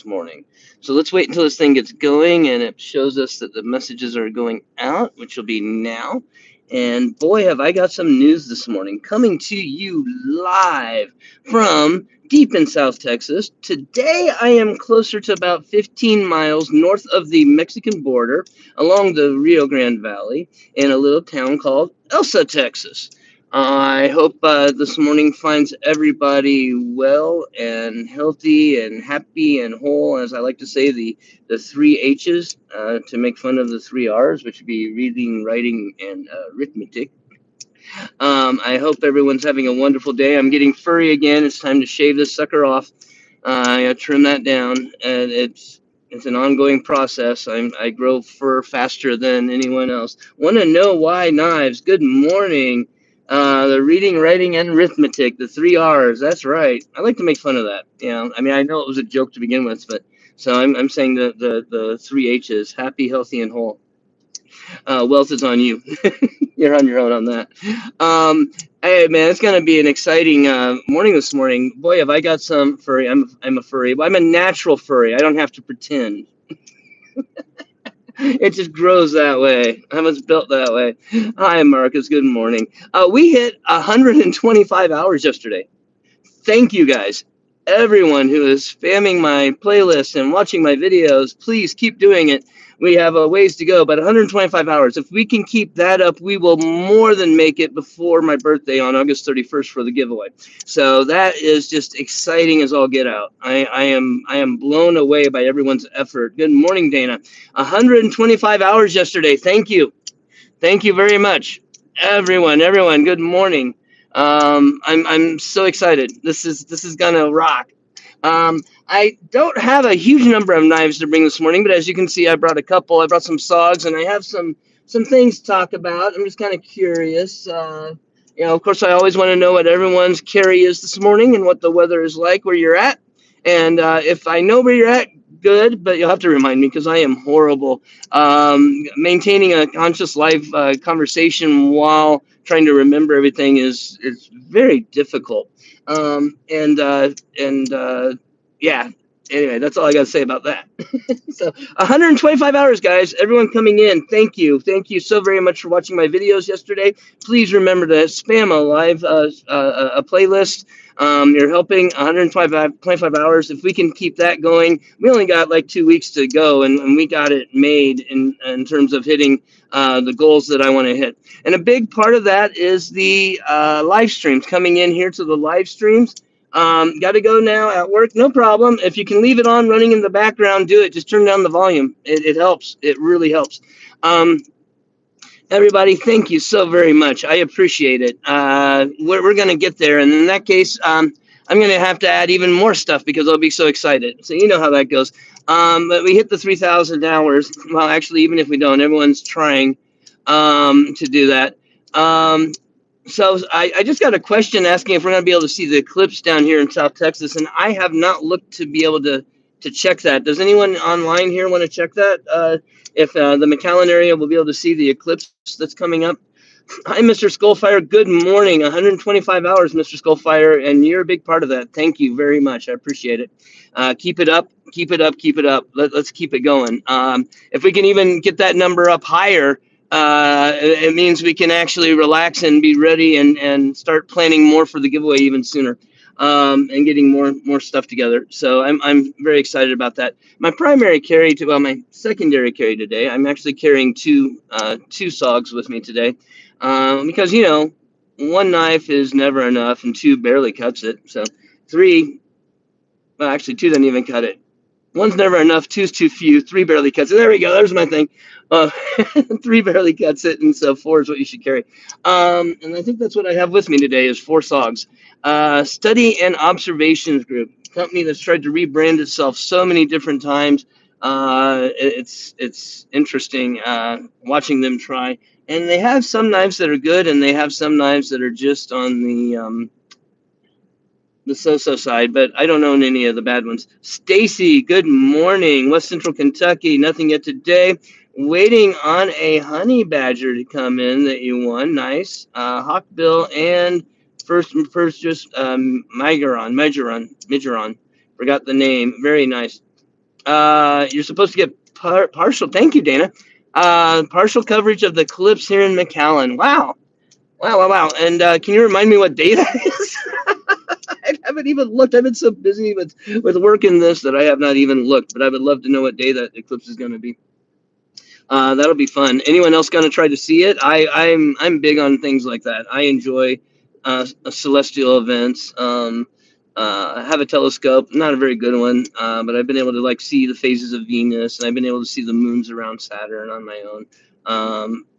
morning. So let's wait until this thing gets going and it shows us that the messages are going out, which will be now. And boy, have I got some news this morning coming to you live from deep in South Texas. Today, I am closer to about 15 miles north of the Mexican border along the Rio Grande Valley in a little town called Elsa, Texas. I hope this morning finds everybody well and healthy and happy and whole. As I like to say, the three H's to make fun of the three R's, which would be reading, writing, and arithmetic. I hope everyone's having a wonderful day. I'm getting furry again. It's time to shave this sucker off. I gotta trim that down, and it's an ongoing process. I grow fur faster than anyone else. Want to know why knives? Good morning. The reading, writing, and arithmetic, the three R's. That's right. I like to make fun of that. I mean, I know it was a joke to begin with, but so I'm saying the three H's: happy, healthy, and whole. Wealth is on you. You're on your own on that. Hey man, it's gonna be an exciting morning this morning. Boy, have I got some furry. I'm a furry. But I'm a natural furry. I don't have to pretend. It just grows that way. I was built that way. Hi, Marcus. Good morning. We hit 125 hours yesterday. Thank you guys. Everyone who is spamming my playlist and watching my videos, please keep doing it. We have a ways to go, but 125 hours. If we can keep that up, we will more than make it before my birthday on August 31st for the giveaway. So that is just exciting as all get out. I am blown away by everyone's effort. Good morning, Dana. 125 hours yesterday. Thank you. Thank you very much. Everyone, good morning. I'm so excited. This is gonna rock. I don't have a huge number of knives to bring this morning, but as you can see, I brought a couple. I brought some SOGs, and I have some things to talk about. I'm just kind of curious. Of course, I always want to know what everyone's carry is this morning and what the weather is like where you're at. And if I know where you're at, good, but you'll have to remind me because I am horrible. Maintaining a conscious live conversation while trying to remember everything is very difficult. Yeah. Anyway, that's all I got to say about that. So 125 hours, guys. Everyone coming in, thank you. Thank you so very much for watching my videos yesterday. Please remember to spam a live a playlist. You're helping 125 hours. If we can keep that going, we only got like 2 weeks to go, and we got it made in terms of hitting the goals that I want to hit. And a big part of that is the live streams, coming in here to the live streams. Got to go now at work. No problem. If you can leave it on running in the background, do it. Just turn down the volume. It helps. It really helps. Everybody, thank you so very much. I appreciate it. We're going to get there. And in that case, I'm going to have to add even more stuff because I'll be so excited. So you know how that goes. But we hit the 3,000 hours. Well, actually, even if we don't, everyone's trying to do that. So I just got a question asking if we're going to be able to see the eclipse down here in South Texas, and I have not looked to be able to check that. Does anyone online here want to check that? If the McAllen area will be able to see the eclipse that's coming up? Hi, Mr. Skullfire. Good morning. 125 hours, Mr. Skullfire, and you're a big part of that. Thank you very much. I appreciate it. Keep it up. Keep it up. Keep it up. Let's keep it going. If we can even get that number up higher, it means we can actually relax and be ready and start planning more for the giveaway even sooner, and getting more stuff together. So I'm very excited about that. My primary carry my secondary carry today, I'm actually carrying two SOGs with me today, because one knife is never enough and two barely cuts it. So three, well, actually two doesn't even cut it. One's never enough, two's too few, three barely cuts it. There we go. There's my thing. Three barely cuts it, and so four is what you should carry. And I think that's what I have with me today is 4 SOGs. Study and Observations Group, company that's tried to rebrand itself so many different times. It's interesting watching them try. And they have some knives that are good, and they have some knives that are just on the so-so side, but I don't own any of the bad ones. Stacy, good morning. West Central Kentucky, nothing yet today. Waiting on a honey badger to come in that you won. Nice. Hawkbill and first just Majoron. Forgot the name. Very nice. You're supposed to get partial. Thank you, Dana. Partial coverage of the eclipse here in McAllen. Wow. Wow, wow, wow. And can you remind me what day that is? I haven't even looked. I've been so busy with work in this that I have not even looked, but I would love to know what day that eclipse is going to be. That'll be fun. Anyone else going to try to see it? I'm big on things like that. I enjoy celestial events. I have a telescope, not a very good one, but I've been able to like see the phases of Venus, and I've been able to see the moons around Saturn on my own.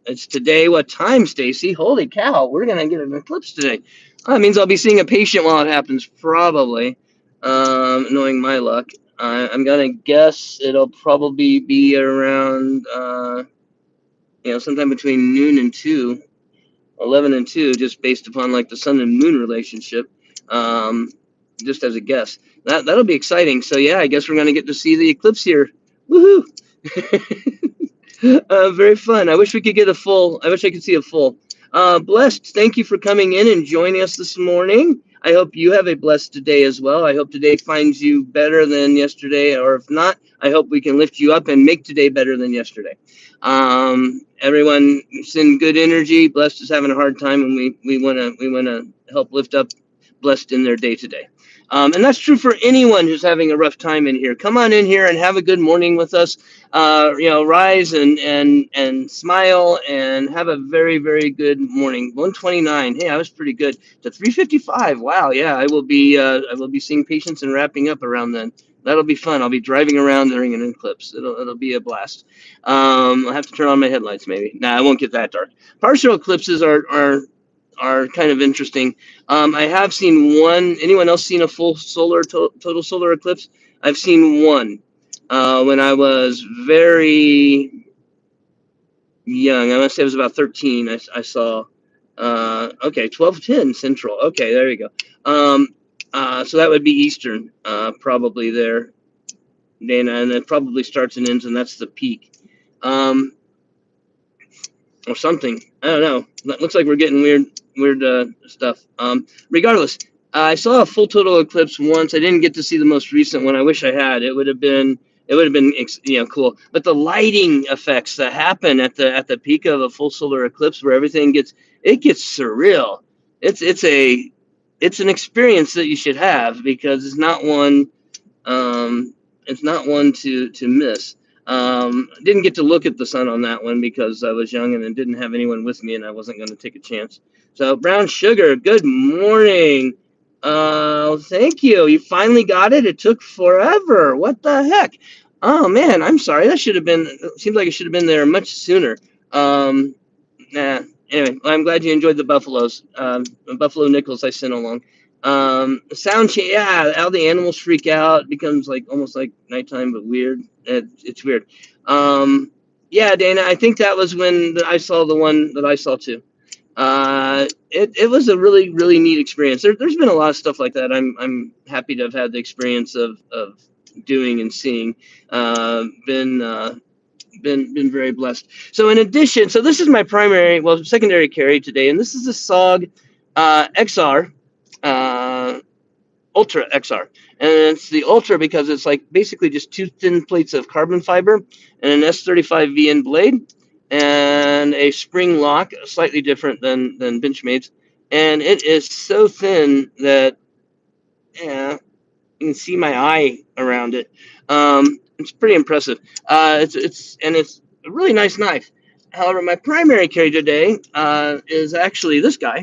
It's today. What time, Stacy? Holy cow! We're gonna get an eclipse today. That means I'll be seeing a patient while it happens, probably. Knowing my luck. I'm gonna guess it'll probably be around, sometime between noon and 2, 11 and 2, just based upon like the sun and moon relationship. Just as a guess. That'll be exciting. So yeah, I guess we're gonna get to see the eclipse here. Woohoo! Very fun. I wish we could get a full. I wish I could see a full. Blessed, thank you for coming in and joining us this morning. I hope you have a blessed day as well. I hope today finds you better than yesterday, or if not, I hope we can lift you up and make today better than yesterday. Everyone send good energy. Blessed is having a hard time, and we wanna help lift up Blessed in their day today. And that's true for anyone who's having a rough time in here. Come on in here and have a good morning with us. Rise and smile and have a very, very good morning. 129. Hey, I was pretty good. To 355. Wow. Yeah, I will be seeing patients and wrapping up around then. That'll be fun. I'll be driving around during an eclipse. It'll be a blast. I'll have to turn on my headlights maybe. Nah, I won't get that dark. Partial eclipses are kind of interesting. I have seen one. Anyone else seen a full solar total solar eclipse? I've seen one when I was very young. I must say I was about 13. I saw. Okay, 12:10 Central. Okay, there you go. So that would be Eastern, probably there, Dana, and it probably starts and ends, and that's the peak. Or something. I don't know. It looks like we're getting weird stuff. Regardless, I saw a full total eclipse once. I didn't get to see the most recent one. I wish I had. It would have been cool. But the lighting effects that happen at the peak of a full solar eclipse, where everything gets surreal. It's an experience that you should have, because it's not one to miss. Didn't get to look at the sun on that one because I was young and I didn't have anyone with me, and I wasn't going to take a chance. So Brown Sugar, good morning. Thank you. You finally got it. It took forever. What the heck? Oh man, I'm sorry. That should have been. It seems like it should have been there much sooner. Anyway, I'm glad you enjoyed the buffaloes. Buffalo nickels I sent along. Sound change. Yeah, how the animals freak out. It becomes like almost like nighttime, but weird. It's weird. Yeah, Dana, I think that was when I saw the one that I saw too. It was a really, really neat experience. There's been a lot of stuff like that. I'm happy to have had the experience of doing and seeing. Been very blessed. So in addition, so this is my secondary carry today, and this is a SOG XR. Ultra XR, and it's the Ultra because it's like basically just two thin plates of carbon fiber and an S35VN blade and a spring lock, slightly different than Benchmade's, and it is so thin that you can see my eye around it. It's pretty impressive. It's a really nice knife. However, my primary carry today is actually this guy,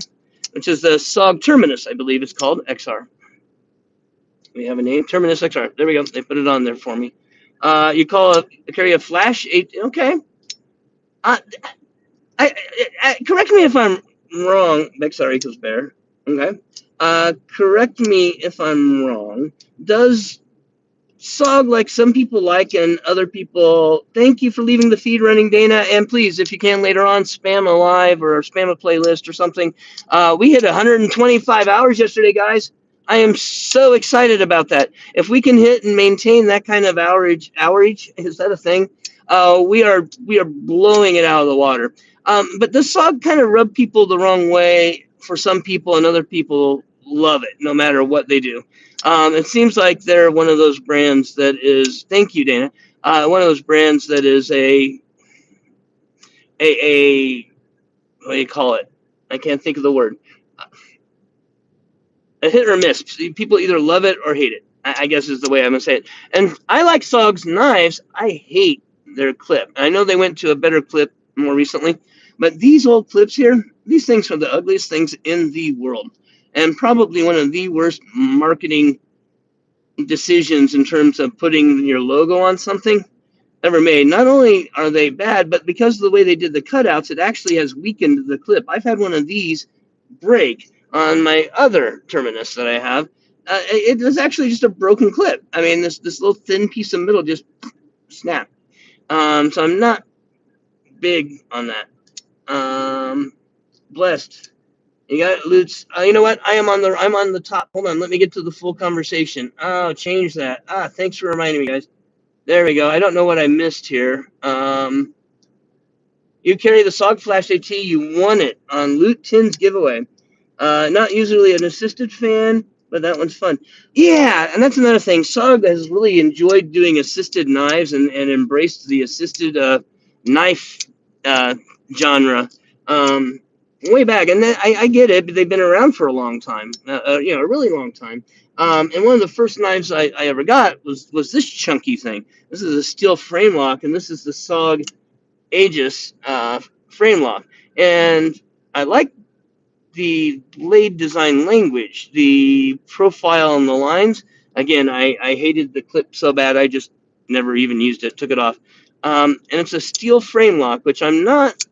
which is the SOG Terminus, I believe it's called, XR. We have a name, Terminus XR. There we go. They put it on there for me. You carry a flash 8. Okay. Correct me if I'm wrong. XR equals bear. Okay. Correct me if I'm wrong. Does SOG, like some people like and other people, thank you for leaving the feed running, Dana. And please, if you can later on, spam a live or spam a playlist or something. We hit 125 hours yesterday, guys. I am so excited about that. If we can hit and maintain that kind of hourage, is that a thing? We are blowing it out of the water. But the SOG kind of rubbed people the wrong way for some people, and other people love it no matter what they do. It seems like they're one of those brands that is, thank you, Dana, one of those brands that is a what do you call it? I can't think of the word. A hit or miss. People either love it or hate it. I guess is the way I'm gonna say it. And I like SOG's knives. I hate their clip. I know they went to a better clip more recently, but these old clips here, these things are the ugliest things in the world, and probably one of the worst marketing decisions in terms of putting your logo on something ever made. Not only are they bad, but because of the way they did the cutouts, it actually has weakened the clip. I've had one of these break on my other Terminus that I have. It was actually just a broken clip. I mean, this little thin piece of metal just snapped. So I'm not big on that. Blessed. You got it, Lutz. You know what? I'm on the top. Hold on, let me get to the full conversation. Oh, change that. Thanks for reminding me, guys. There we go. I don't know what I missed here. You carry the SOG Flash AT. You won it on Loot 10's giveaway. Not usually an assisted fan, but that one's fun. Yeah, and that's another thing. SOG has really enjoyed doing assisted knives and embraced the assisted knife genre way back. And then I get it, but they've been around for a long time, a really long time. And one of the first knives I ever got was this chunky thing. This is a steel frame lock, and this is the SOG Aegis frame lock. And I like the blade design language, the profile and the lines. Again, I hated the clip so bad I just never even used it, took it off. And it's a steel frame lock, which I'm not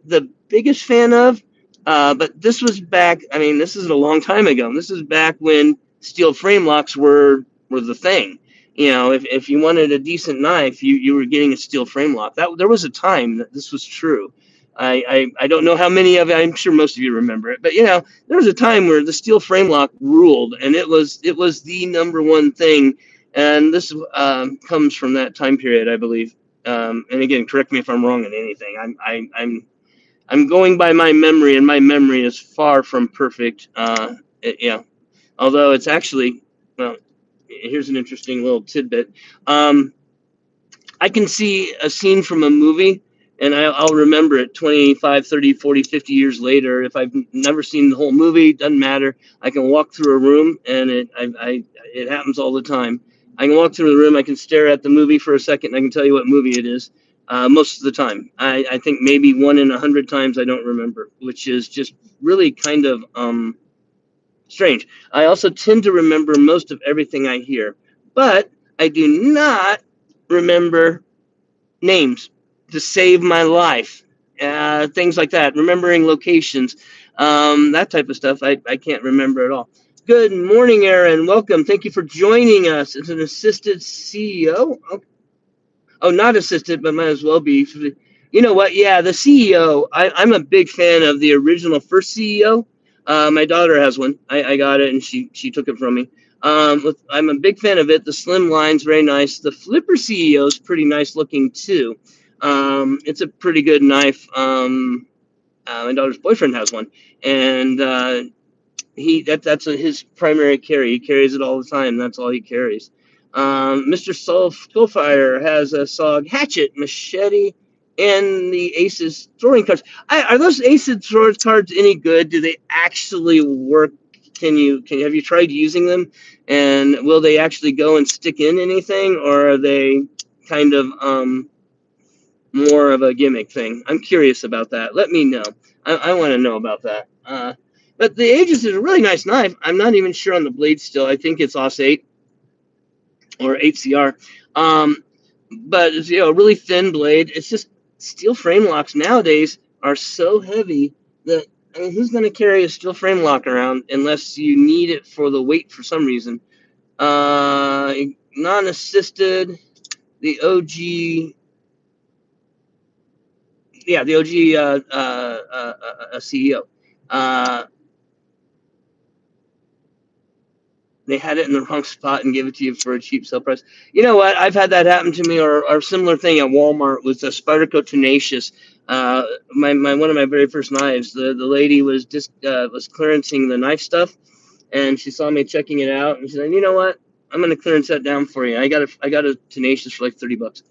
the biggest fan of, but this was back, I mean, this is a long time ago. This is back when steel frame locks were the thing. You know, if you wanted a decent knife, you were getting a steel frame lock. There was a time that this was true. I don't know how many of you, I'm sure most of you remember it, but there was a time where the steel frame lock ruled, and it was the number one thing. And this comes from that time period, I believe. And again, correct me if I'm wrong in anything. I'm going by my memory, and my memory is far from perfect. Although it's actually, well, here's an interesting little tidbit. I can see a scene from a movie, and I'll remember it 25, 30, 40, 50 years later. If I've never seen the whole movie, doesn't matter. I can walk through a room, and it happens all the time. I can walk through the room, I can stare at the movie for a second, and I can tell you what movie it is. Most of the time. I think maybe 1 in 100 times I don't remember, which is just really kind of strange. I also tend to remember most of everything I hear, but I do not remember names to save my life. Things like that, remembering locations, that type of stuff, I can't remember at all. Good morning, Aaron. Welcome. Thank you for joining us. It's an assisted CEO. Oh, not assisted, but might as well be. You know what? Yeah, the CEO. I'm a big fan of the original first CEO. My daughter has one. I got it, and she took it from me. I'm a big fan of it. The slim line's very nice. The flipper CEO is pretty nice looking too. It's a pretty good knife. My daughter's boyfriend has one, and that's his primary carry. He carries it all the time. That's all he carries. Mr. Skullfire has a SOG hatchet, machete, and the Aces throwing cards. Are those Aces throwing cards any good? Do they actually work? Have you tried using them? And will they actually go and stick in anything, or are they kind of more of a gimmick thing? I'm curious about that. Let me know. I want to know about that. But the Aegis is a really nice knife. I'm not even sure on the blade still. I think it's OS 8 or 8CR. But it's a really thin blade. It's just steel frame locks nowadays are so heavy that, I mean, who's going to carry a steel frame lock around unless you need it for the weight for some reason? Non-assisted, the OG. Yeah, the OG CEO. They had it in the wrong spot and gave it to you for a cheap sale price. You know what? I've had that happen to me, or similar thing at Walmart with a Spyderco Tenacious. One of my very first knives. The lady was just was clearancing the knife stuff, and she saw me checking it out, and she said, "You know what? I'm gonna clearance that down for you. I got a Tenacious for like $30,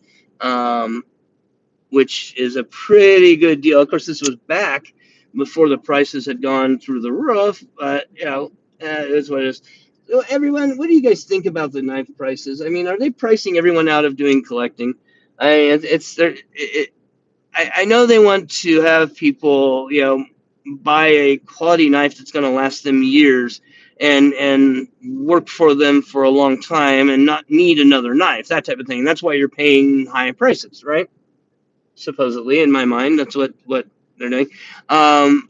which is a pretty good deal. Of course, this was back before the prices had gone through the roof, but it is what it is. So everyone, what do you guys think about the knife prices? I mean, are they pricing everyone out of doing collecting? I know they want to have people, buy a quality knife that's going to last them years and work for them for a long time and not need another knife, that type of thing. That's why you're paying high prices, right? Supposedly, in my mind, that's what they're doing. Um,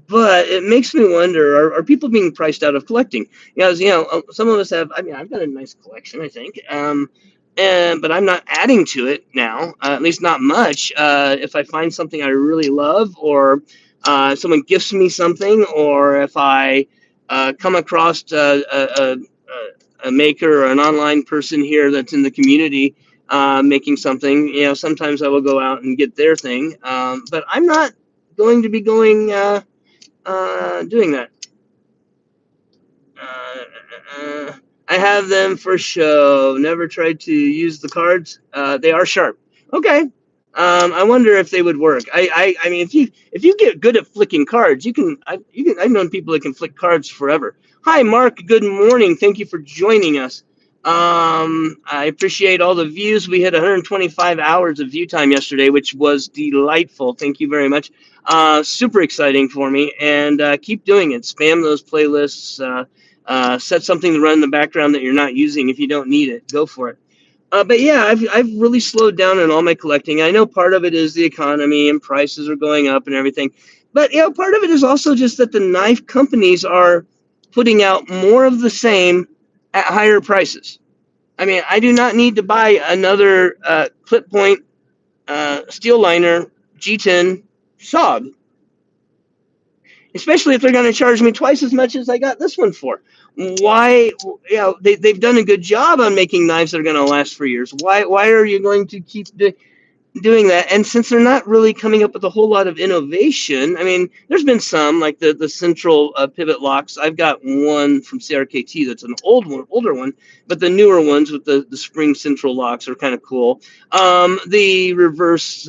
but it makes me wonder: are people being priced out of collecting? Some of us have. I mean, I've got a nice collection, I think, but I'm not adding to it now. At least not much. If I find something I really love, or someone gifts me something, or if I come across a maker or an online person here that's in the community making something, sometimes I will go out and get their thing. But I'm not going to be doing that. I have them for show. Never tried to use the cards. They are sharp. Okay. I wonder if they would work. I mean, if you get good at flicking cards, I've known people that can flick cards forever. Hi, Mark. Good morning. Thank you for joining us. I appreciate all the views. We hit 125 hours of view time yesterday, which was delightful. Thank you very much. Super exciting for me, and keep doing it. Spam those playlists. Set something to run in the background that you're not using. If you don't need it, go for it. But yeah, I've really slowed down in all my collecting. I know part of it is the economy and prices are going up and everything, but part of it is also just that the knife companies are putting out more of the same at higher prices. I mean, I do not need to buy another clip point steel liner G10 SOG, especially if they're going to charge me twice as much as I got this one for. Why? They've done a good job on making knives that are going to last for years. Why are you going to keep doing that? And since they're not really coming up with a whole lot of innovation, I mean, there's been some like the central pivot locks. I've got one from CRKT that's an older one, but the newer ones with the spring central locks are kind of cool. The reverse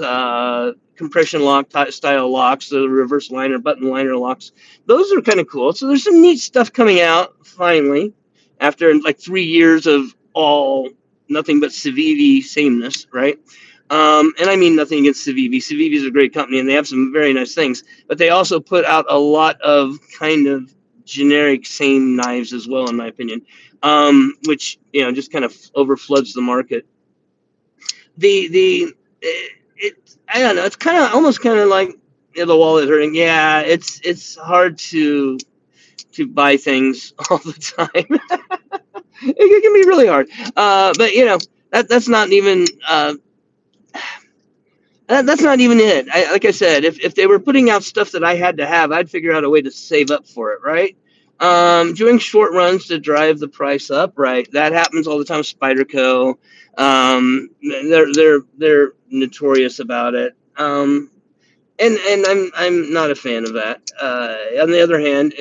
compression lock style locks, the reverse liner, button liner locks, those are kind of cool. So there's some neat stuff coming out finally after like 3 years of all nothing but Civivi sameness, right? And I mean nothing against Civivi. Civivi is a great company and they have some very nice things, but they also put out a lot of kind of generic same knives as well, in my opinion, which just kind of overfloods the market. I don't know. It's kind of almost kind of like the wallet hurting. Yeah, it's hard to buy things all the time. It can be really hard. But that's not even that's not even it. Like I said, if they were putting out stuff that I had to have, I'd figure out a way to save up for it, right? Doing short runs to drive the price up, right? That happens all the time. Spyderco, they're notorious about it. And I'm not a fan of that. On the other hand,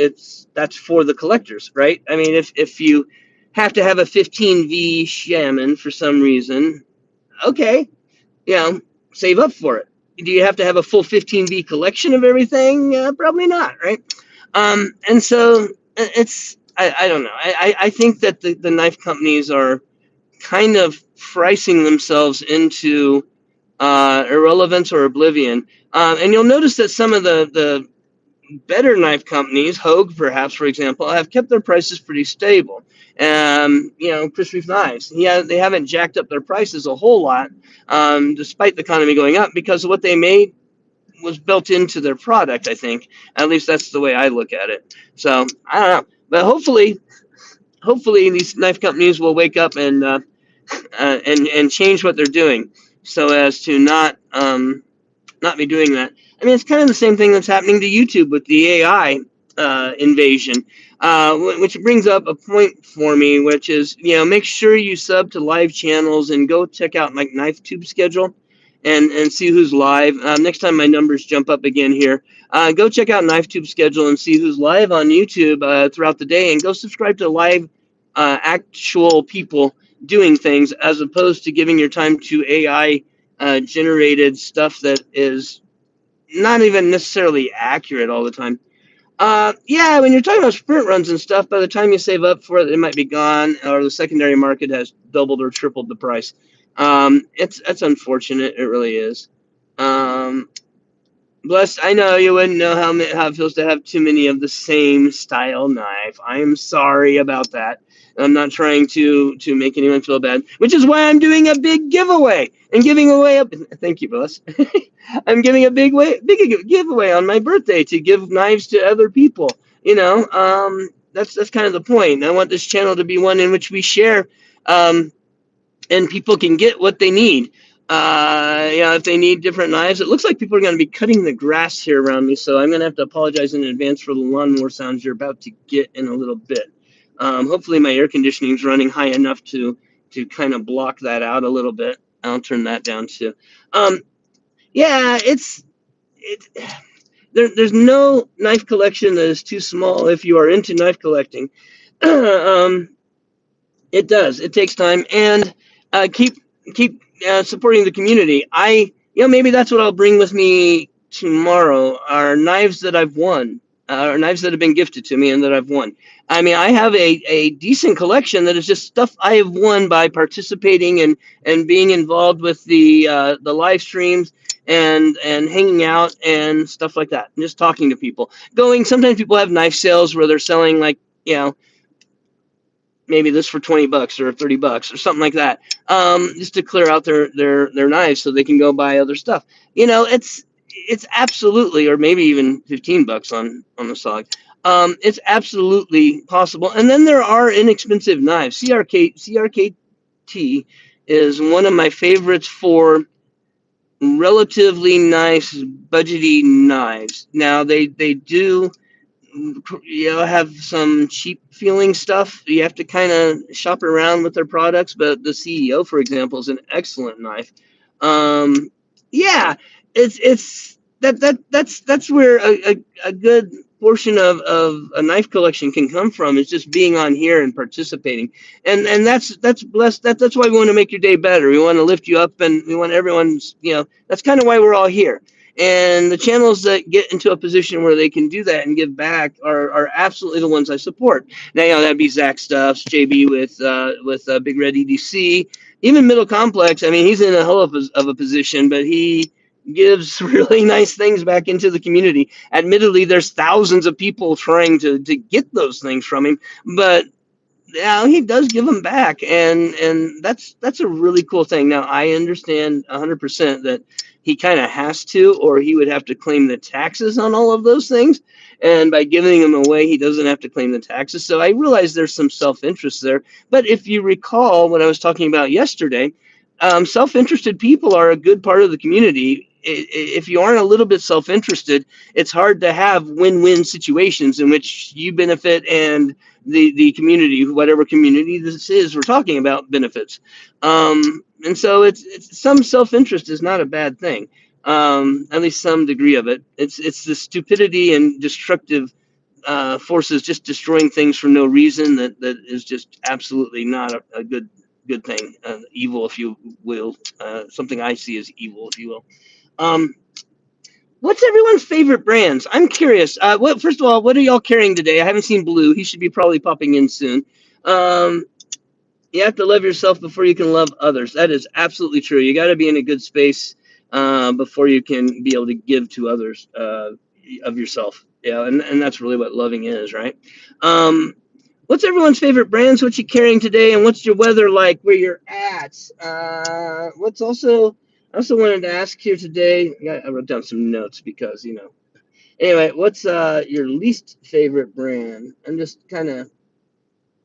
that's for the collectors, right? I mean, if you have to have a 15V Shaman for some reason, okay, save up for it. Do you have to have a full 15V collection of everything? Probably not, right? And so I don't know. I think that the knife companies are kind of pricing themselves into irrelevance or oblivion. And you'll notice that some of the better knife companies, Hogue perhaps, for example, have kept their prices pretty stable. Chris Reef Knives, they haven't jacked up their prices a whole lot, despite the economy going up, because what they made was built into their product, I think. At least that's the way I look at it. So I don't know, but hopefully these knife companies will wake up and change what they're doing, so as to not be doing that. I mean, it's kind of the same thing that's happening to YouTube with the AI invasion, which brings up a point for me, which is, make sure you sub to live channels and go check out like Knife Tube schedule. and see who's live. Next time my numbers jump up again here, go check out KnifeTube's schedule and see who's live on YouTube throughout the day, and go subscribe to live actual people doing things, as opposed to giving your time to AI generated stuff that is not even necessarily accurate all the time. Yeah, when you're talking about sprint runs and stuff, by the time you save up for it, it might be gone, or the secondary market has doubled or tripled the price. It's unfortunate. It really is. Um, Blessed, I know you wouldn't know how it feels to have too many of the same style knife. I'm sorry about that. I'm not trying to make anyone feel bad, which is why I'm doing a big giveaway and giving away a. Thank you, Bless. I'm giving a big giveaway on my birthday to give knives to other people. That's kind of the point. I want this channel to be one in which we share. And people can get what they need. If they need different knives, it looks like people are going to be cutting the grass here around me, so I'm going to have to apologize in advance for the lawnmower sounds you're about to get in a little bit. Hopefully my air conditioning is running high enough to kind of block that out a little bit. I'll turn that down too. Yeah, there's no knife collection that is too small if you are into knife collecting. It does. It takes time, and keep supporting the community. Maybe that's what I'll bring with me tomorrow. Are knives that I've won, or knives that have been gifted to me and that I've won. I mean, I have a decent collection that is just stuff I have won by participating and being involved with the live streams and hanging out and stuff like that. And just talking to people. Sometimes people have knife sales where they're selling maybe this for $20 or $30 or something like that, just to clear out their knives so they can go buy other stuff. It's absolutely, or maybe even $15 on the SOG. It's absolutely possible. And then there are inexpensive knives. CRKT is one of my favorites for relatively nice budgety knives. Now they do have some cheap feeling stuff. You have to kind of shop around with their products, but the CEO, for example, is an excellent knife. Yeah, that's where a good portion of a knife collection can come from, is just being on here and participating. And that's blessed. That's why we want to make your day better. We want to lift you up, and we want everyone's, that's kind of why we're all here. And the channels that get into a position where they can do that and give back are absolutely the ones I support. Now, that'd be Zach Stuffs, JB with Big Red EDC, even Middle Complex. I mean, he's in a hell of a position, but he gives really nice things back into the community. Admittedly, there's thousands of people trying to get those things from him, but yeah, he does give them back, and that's a really cool thing. Now, I understand 100% that he kind of has to, or he would have to claim the taxes on all of those things. And by giving them away, he doesn't have to claim the taxes. So I realize there's some self-interest there. But if you recall what I was talking about yesterday, self-interested people are a good part of the community. If you aren't a little bit self-interested, it's hard to have win-win situations in which you benefit and the community, whatever community this is we're talking about, benefits. And so it's some self-interest is not a bad thing. At least some degree of it. It's the stupidity and destructive forces just destroying things for no reason that is just absolutely not a good thing. Evil, if you will. Something I see as evil, if you will. What's everyone's favorite brands? I'm curious. First of all, what are y'all carrying today? I haven't seen Blue. He should be probably popping in soon. You have to love yourself before you can love others. That is absolutely true. You got to be in a good space before you can be able to give to others of yourself. Yeah, and that's really what loving is, right? What's everyone's favorite brands? What you carrying today, and what's your weather like where you're at? I also wanted to ask here today. I wrote down some notes because Anyway, what's your least favorite brand? I'm just kind of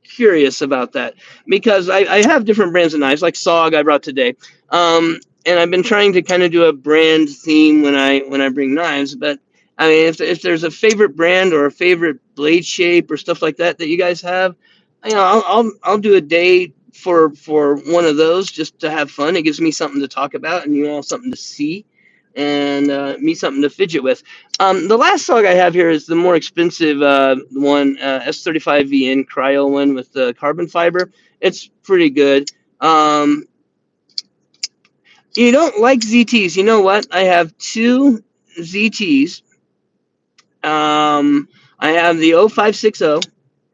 curious about that, because I have different brands of knives, like SOG I brought today, and I've been trying to kind of do a brand theme when I bring knives. But I mean, if there's a favorite brand or a favorite blade shape or stuff like that you guys have, I'll do a day for one of those just to have fun. It gives me something to talk about, and you all something to see, and me something to fidget with. The last SOG I have here is the more expensive one, S35VN Cryo one with the carbon fiber. It's pretty good. You don't like ZTs. You know what? I have two ZTs. I have the 0560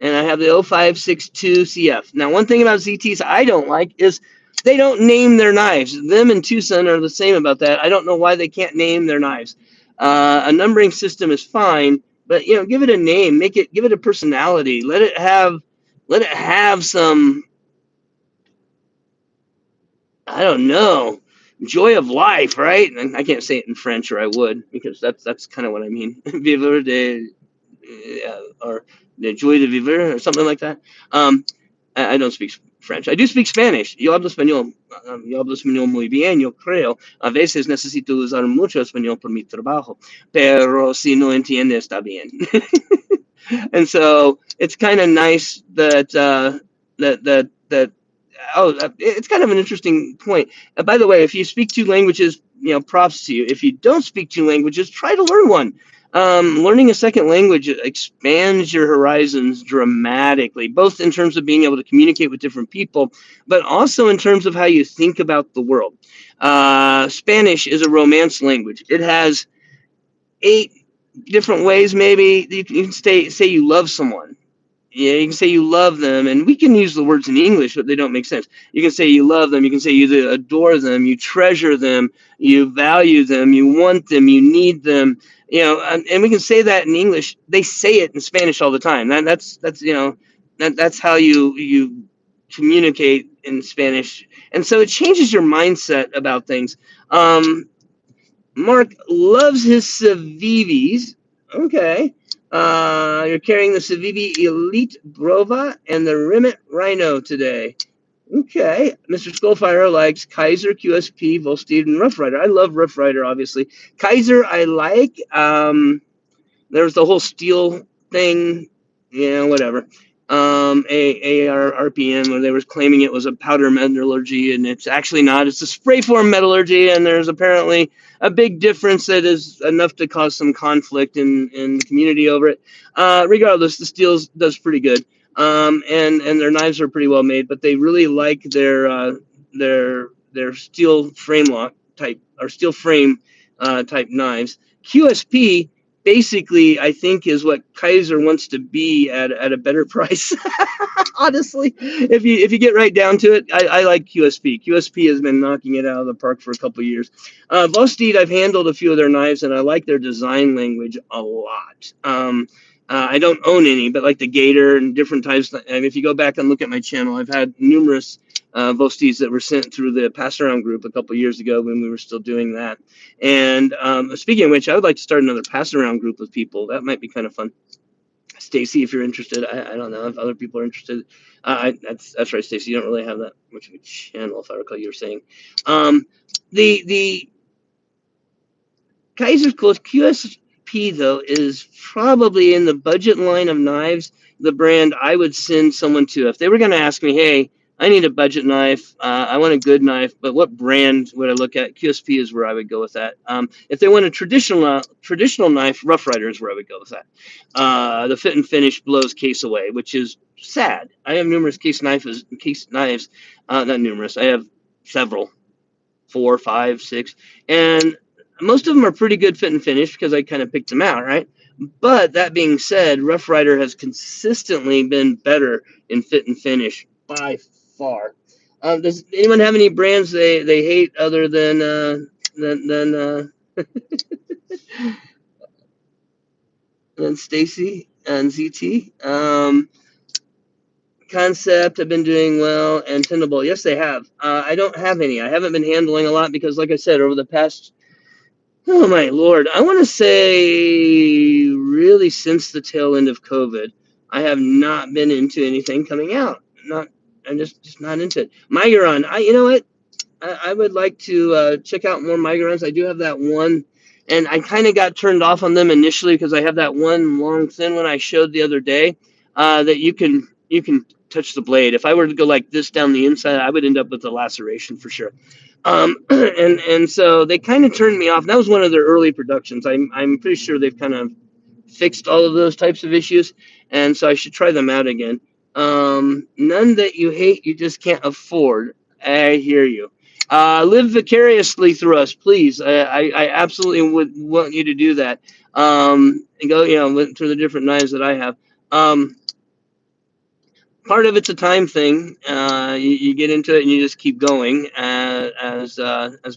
and I have the 0562 CF. Now, one thing about ZTs I don't like is they don't name their knives. Them and Tucson are the same about that. I don't know why they can't name their knives. A numbering system is fine, but give it a name, give it a personality. Let it have some, I don't know, joy of life, right? And I can't say it in French, or I would, because that's kind of what I mean. Vivre de, or de joie de vivre, or something like that. I don't speak French. I do speak Spanish. Yo hablo español. Yo hablo español muy bien, yo creo. A veces necesito usar mucho español por mi trabajo, pero si no entiende, está bien. And so it's kind of nice that it's kind of an interesting point. By the way, if you speak two languages, props to you. If you don't speak two languages, try to learn one. Learning a second language expands your horizons dramatically, both in terms of being able to communicate with different people, but also in terms of how you think about the world. Spanish is a Romance language. It has 8 different ways, maybe you can say you love someone. Yeah, you can say you love them, and we can use the words in English, but they don't make sense. You can say you love them, you can say you adore them, you treasure them, you value them, you want them, you need them, and we can say that in English. They say it in Spanish all the time. That's how you communicate in Spanish, and so it changes your mindset about things. Mark loves his Civivis. Okay. You're carrying the Civivi Elite Brova and the Rimet Rhino today. Okay. Mr. Skullfire likes Kaiser, QSP, Volsteed, and Rough Rider. I love Rough Rider, obviously. Kaiser, I like. There's the whole steel thing. Whatever. AR RPM, where they were claiming it was a powder metallurgy, and it's actually not. It's a spray form metallurgy, and there's apparently a big difference that is enough to cause some conflict in the community over it. Regardless, the steel does pretty good, and their knives are pretty well made, but they really like their steel frame lock type, or steel frame type knives. QSP basically, I think, is what Kaiser wants to be at a better price. Honestly, if you get right down to it, I like QSP. QSP has been knocking it out of the park for a couple of years. Vosteed, I've handled a few of their knives, and I like their design language a lot. I don't own any, but like the Gator and different types. And if you go back and look at my channel, I've had numerous Vosteeds that were sent through the pass around group a couple of years ago when we were still doing that. And speaking of which, I would like to start another pass around group with people. That might be kind of fun. Stacy, if you're interested, I don't know if other people are interested. That's right, Stacy. You don't really have that much of a channel, if I recall you were saying. The Kaiser's Close QSP, though, is probably in the budget line of knives, the brand I would send someone to. If they were going to ask me, hey, I need a budget knife. I want a good knife, but what brand would I look at? QSP is where I would go with that. If they want a traditional knife, Rough Rider is where I would go with that. The fit and finish blows case away, which is sad. I have numerous case knives. Not numerous. I have several, 4, 5, 6, and most of them are pretty good fit and finish because I kind of picked them out, right? But that being said, Rough Rider has consistently been better in fit and finish by far. Does anyone have any brands they hate other than Stacy and ZT? Concept have been doing well, and Tendable, yes, they have. I don't have any. I haven't been handling a lot because, like I said, over the past, oh my Lord, I want to say really since the tail end of COVID, I have not been into anything coming out. I'm just not into it. Miguron, you know what? I would like to check out more Migurons. I do have that one, and I kind of got turned off on them initially because I have that one long thin one I showed the other day that you can touch the blade. If I were to go like this down the inside, I would end up with a laceration for sure. And so they kind of turned me off. That was one of their early productions. I'm pretty sure they've kind of fixed all of those types of issues, and so I should try them out again. None that you hate, you just can't afford. I hear you. Live vicariously through us, please. I absolutely would want you to do that. And go, through the different knives that I have. Part of it's a time thing. You get into it and you just keep going, as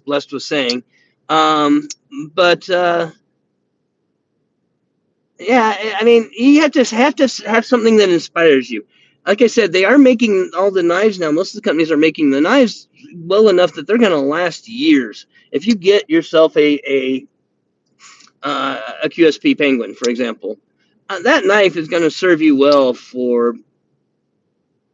Blessed was saying. But yeah, I mean, you have to have something that inspires you. Like I said, they are making all the knives now. Most of the companies are making the knives well enough that they're going to last years. If you get yourself a QSP Penguin, for example, that knife is going to serve you well for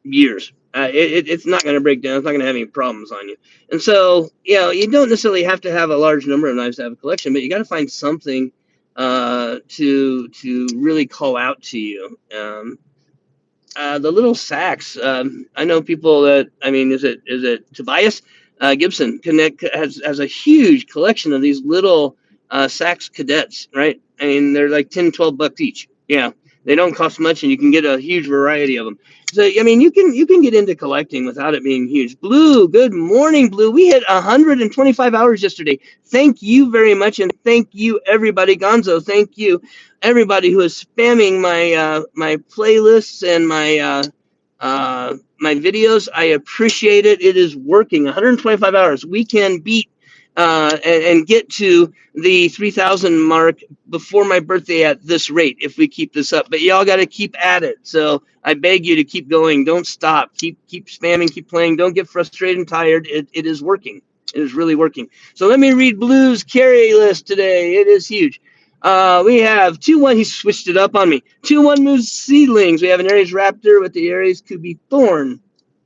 years. It's not going to break down. It's not going to have any problems on you. And so, you don't necessarily have to have a large number of knives to have a collection, but you got to find something to really call out to you. The little sacks. I know people that. I mean, is it Tobias Gibson Connect has a huge collection of these little Saks cadets, right? I mean, they're like $10-12 each. Yeah, they don't cost much, and you can get a huge variety of them. So I mean, you can get into collecting without it being huge. Blue, good morning, Blue. We hit 125 hours yesterday. Thank you very much, and thank you everybody. Gonzo, thank you everybody who is spamming my playlists and my videos. I appreciate it. It is working. 125 hours. We can beat and get to the 3,000 mark before my birthday at this rate if we keep this up. But y'all got to keep at it. So I beg you to keep going. Don't stop. Keep spamming. Keep playing. Don't get frustrated and tired. It is working. It is really working. So let me read Blue's carry list today. It is huge. We have 2-1. He switched it up on me. 2-1 moves seedlings. We have an Aries Raptor with the Aries Kubi Thorn.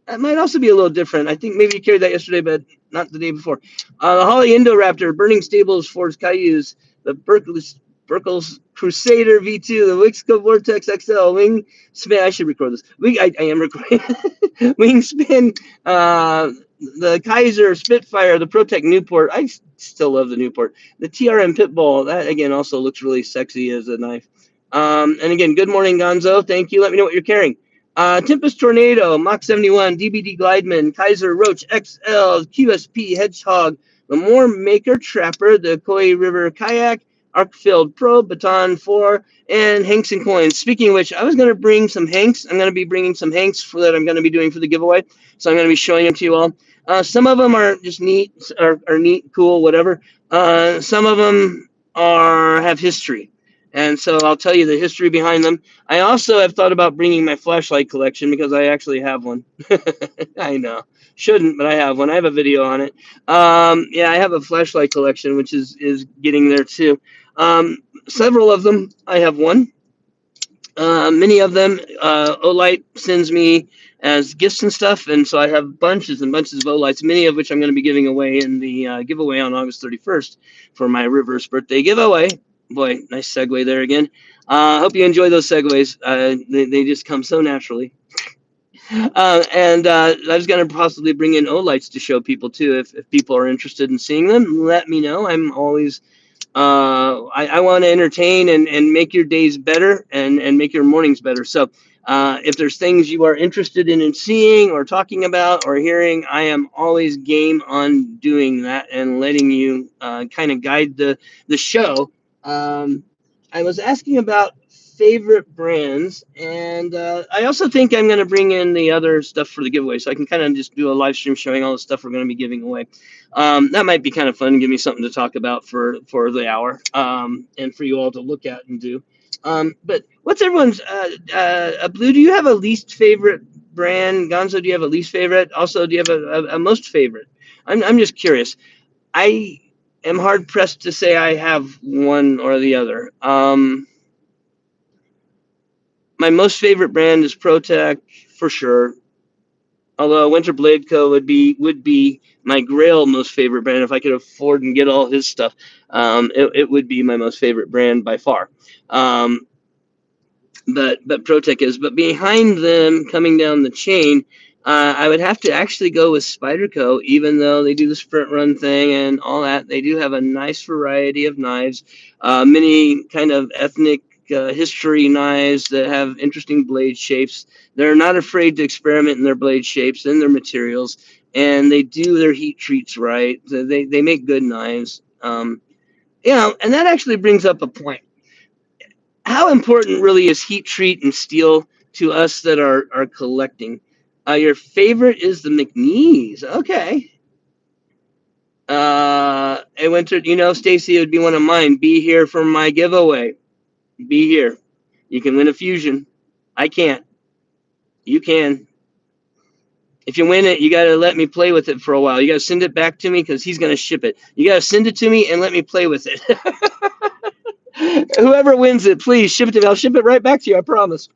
That might also be a little different. I think maybe you carried that yesterday, but not the day before. The Holly Indoraptor, Burning Stables, Fords Cayuse, the Berkel's Crusader V2, the Wixco Vortex XL, Wingspan. I should record this. I am recording. Wingspan, the Kaiser Spitfire, the Protect Newport. I still love the Newport. The TRM Pitbull. That again also looks really sexy as a knife. And again, good morning, Gonzo. Thank you. Let me know what you're carrying. Tempest Tornado, Mach 71, DBD Glideman, Kaiser Roach XL, QSP Hedgehog, Lamore Maker Trapper, the Koi River Kayak, Arkfield Pro, Baton 4, and Hanks and Coins. Speaking of which, I was going to bring some Hanks. I'm going to be bringing some Hanks that I'm going to be doing for the giveaway. So I'm going to be showing them to you all. Some of them are just neat, are neat, cool, whatever. Some of them have history. And so I'll tell you the history behind them. I also have thought about bringing my flashlight collection because I actually have one. I know. Shouldn't, but I have one. I have a video on it. Yeah, I have a flashlight collection, which is getting there too. Several of them, I have one. Many of them, Olight sends me as gifts and stuff, and so I have bunches and bunches of Olights, many of which I'm going to be giving away in the giveaway on August 31st for my reverse birthday giveaway. Boy, nice segue there again. Hope you enjoy those segues. They just come so naturally. And I was going to possibly bring in Olights to show people too. If people are interested in seeing them, let me know. I'm always, I want to entertain and make your days better and make your mornings better. So if there's things you are interested in seeing or talking about or hearing, I am always game on doing that and letting you kind of guide the show. I was asking about favorite brands, and I also think I'm going to bring in the other stuff for the giveaway, so I can kind of just do a live stream showing all the stuff we're going to be giving away. That might be kind of fun and give me something to talk about for the hour, and for you all to look at and do. But what's everyone's Blue? Do you have a least favorite brand? Gonzo, do you have a least favorite? Also, do you have a most favorite? I'm just curious. I am hard pressed to say I have one or the other. My most favorite brand is ProTech for sure. Although Winter Blade Co. would be my Grail most favorite brand if I could afford and get all his stuff. It would be my most favorite brand by far. but ProTech is. But behind them, coming down the chain, I would have to actually go with Spyderco, even though they do the sprint run thing and all that. They do have a nice variety of knives, many kind of ethnic history knives that have interesting blade shapes. They're not afraid to experiment in their blade shapes and their materials, and they do their heat treats right. They make good knives. And that actually brings up a point. How important really is heat treat and steel to us that are collecting? Your favorite is the McNeese. Okay. I went to, Stacy, it would be one of mine. Be here for my giveaway. Be here. You can win a Fusion. I can't. You can. If you win it, you got to let me play with it for a while. You got to send it back to me because he's going to ship it. You got to send it to me and let me play with it. Whoever wins it, please ship it to me. I'll ship it right back to you. I promise.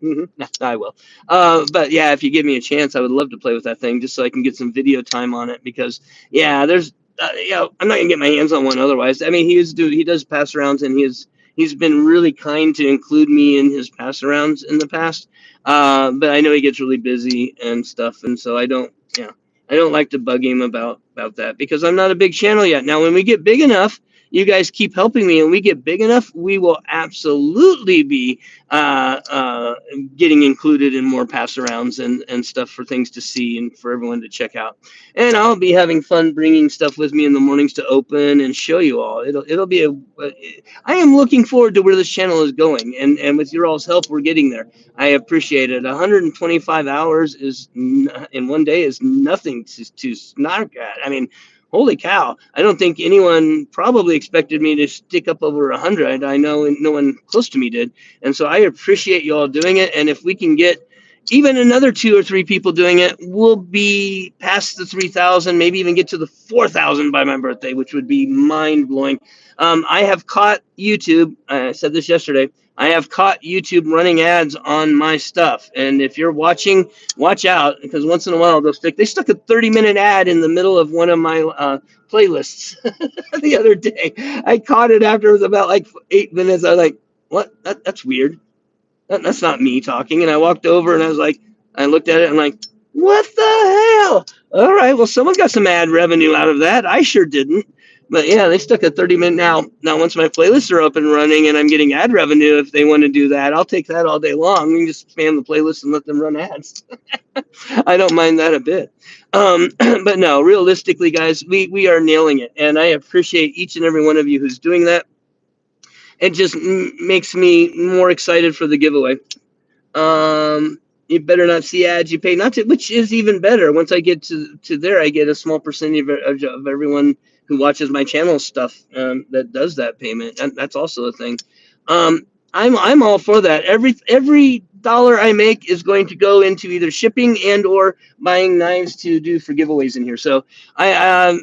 I will. But yeah, if you give me a chance, I would love to play with that thing just so I can get some video time on it. Because yeah, there's, I'm not gonna get my hands on one otherwise. I mean, he does pass arounds, and he's been really kind to include me in his pass arounds in the past. But I know he gets really busy and stuff, and so I don't. Yeah, I don't like to bug him about that because I'm not a big channel yet. Now, when we get big enough, you guys keep helping me and we get big enough, we will absolutely be getting included in more pass arounds and stuff for things to see and for everyone to check out. And I'll be having fun bringing stuff with me in the mornings to open and show you all. It'll be I am looking forward to where this channel is going, and with your all's help, we're getting there. I appreciate it. 125 hours in one day is nothing to snark at. I mean, holy cow. I don't think anyone probably expected me to stick up over 100. I know no one close to me did. And so I appreciate you all doing it. And if we can get even another 2 or 3 people doing it, we'll be past the 3,000, maybe even get to the 4,000 by my birthday, which would be mind blowing. I have caught YouTube. I said this yesterday. I have caught YouTube running ads on my stuff. And if you're watching, watch out, because once in a while they stuck a 30-minute ad in the middle of one of my playlists the other day. I caught it after it was about like 8 minutes. I was like, what? That's weird. That's not me talking. And I walked over and I looked at it and I'm like, what the hell? All right, well, someone got some ad revenue out of that. I sure didn't. But yeah, they stuck a 30-minute now. Once my playlists are up and running and I'm getting ad revenue, if they want to do that, I'll take that all day long. We can just spam the playlist and let them run ads. I don't mind that a bit. But no, realistically, guys, we are nailing it. And I appreciate each and every one of you who's doing that. It just makes me more excited for the giveaway. You better not see ads you pay not to, which is even better. Once I get to there, I get a small percentage of everyone who watches my channel stuff that does that payment. And that's also a thing. I'm all for that. Every dollar I make is going to go into either shipping and or buying knives to do for giveaways in here. So I